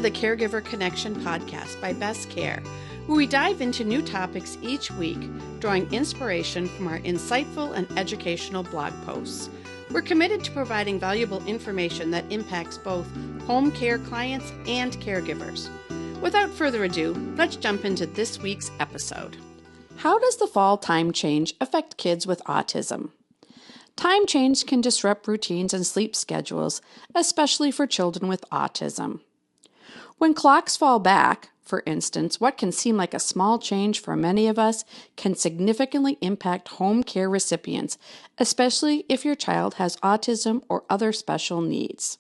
the Caregiver Connection podcast by Best Care, where we dive into new topics each week, drawing inspiration from our insightful and educational blog posts. We're committed to providing valuable information that impacts both home care clients and caregivers. Without further ado, let's jump into this week's episode. How does the fall time change affect kids with autism? Time change can disrupt routines and sleep schedules, especially for children with autism. When clocks fall back, for instance, what can seem like a small change for many of us can significantly impact home care recipients, especially if your child has autism or other special needs.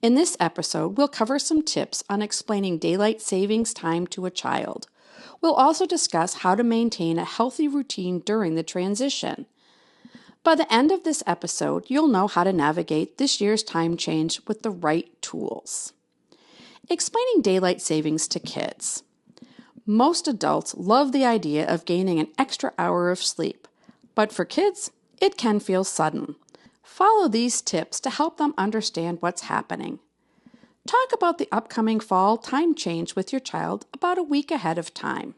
In this episode, we'll cover some tips on explaining daylight savings time to a child. We'll also discuss how to maintain a healthy routine during the transition. By the end of this episode, you'll know how to navigate this year's time change with the right tools. Explaining daylight savings to kids. Most adults love the idea of gaining an extra hour of sleep, but for kids, it can feel sudden. Follow these tips to help them understand what's happening. Talk about the upcoming fall time change with your child about a week ahead of time.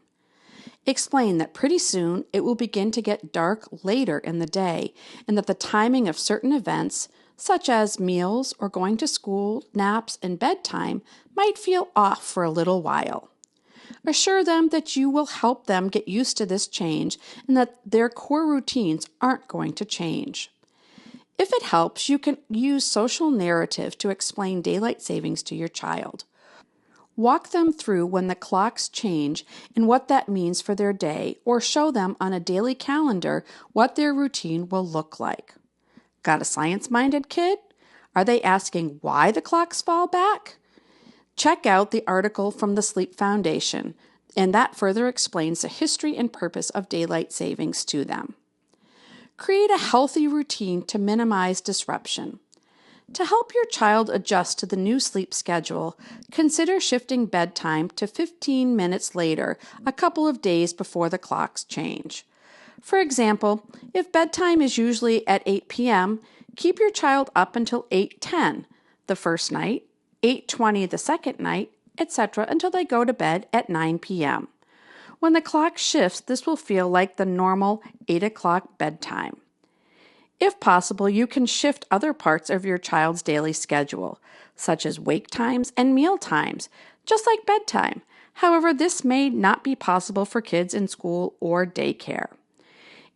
Explain that pretty soon it will begin to get dark later in the day and that the timing of certain events, such as meals or going to school, naps, and bedtime, might feel off for a little while. Assure them that you will help them get used to this change and that their core routines aren't going to change. If it helps, you can use social narrative to explain daylight savings to your child. Walk them through when the clocks change and what that means for their day, or show them on a daily calendar what their routine will look like. Got a science-minded kid? Are they asking why the clocks fall back? Check out the article from the Sleep Foundation, and that further explains the history and purpose of daylight savings to them. Create a healthy routine to minimize disruption. To help your child adjust to the new sleep schedule, consider shifting bedtime to 15 minutes later, a couple of days before the clocks change. For example, if bedtime is usually at 8 p.m., keep your child up until 8:10 the first night, 8:20 the second night, etc. until they go to bed at 9 p.m. When the clock shifts, this will feel like the normal 8 o'clock bedtime. If possible, you can shift other parts of your child's daily schedule, such as wake times and meal times, just like bedtime. However, this may not be possible for kids in school or daycare.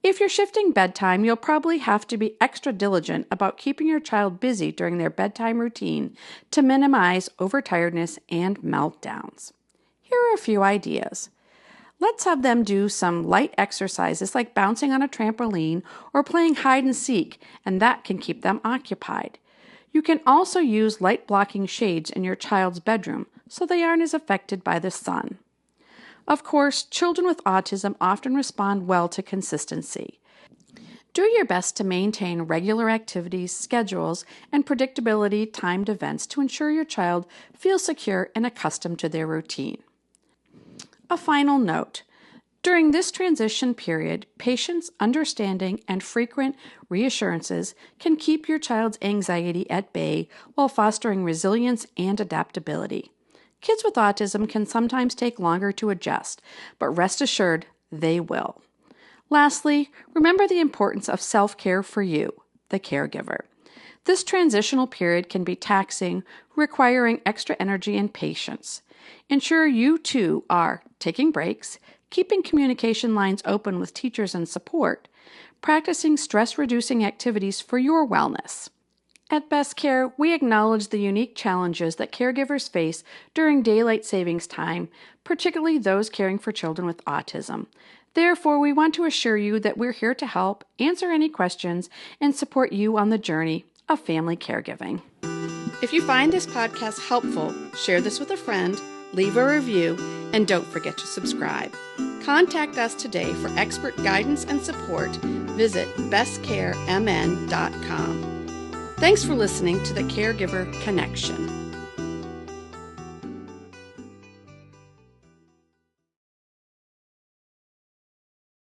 If you're shifting bedtime, you'll probably have to be extra diligent about keeping your child busy during their bedtime routine to minimize overtiredness and meltdowns. Here are a few ideas. Let's have them do some light exercises like bouncing on a trampoline or playing hide and seek, and that can keep them occupied. You can also use light blocking shades in your child's bedroom so they aren't as affected by the sun. Of course, children with autism often respond well to consistency. Do your best to maintain regular activities, schedules, and predictability timed events to ensure your child feels secure and accustomed to their routine. A final note. During this transition period, patience, understanding, and frequent reassurances can keep your child's anxiety at bay while fostering resilience and adaptability. Kids with autism can sometimes take longer to adjust, but rest assured, they will. Lastly, remember the importance of self-care for you, the caregiver. This transitional period can be taxing, requiring extra energy and patience. Ensure you too are taking breaks, keeping communication lines open with teachers and support, practicing stress-reducing activities for your wellness. At Best Care, we acknowledge the unique challenges that caregivers face during daylight savings time, particularly those caring for children with autism. Therefore, we want to assure you that we're here to help, answer any questions, and support you on the journey of family caregiving. If you find this podcast helpful, share this with a friend, leave a review, and don't forget to subscribe. Contact us today for expert guidance and support. Visit bestcaremn.com. Thanks for listening to the Caregiver Connection.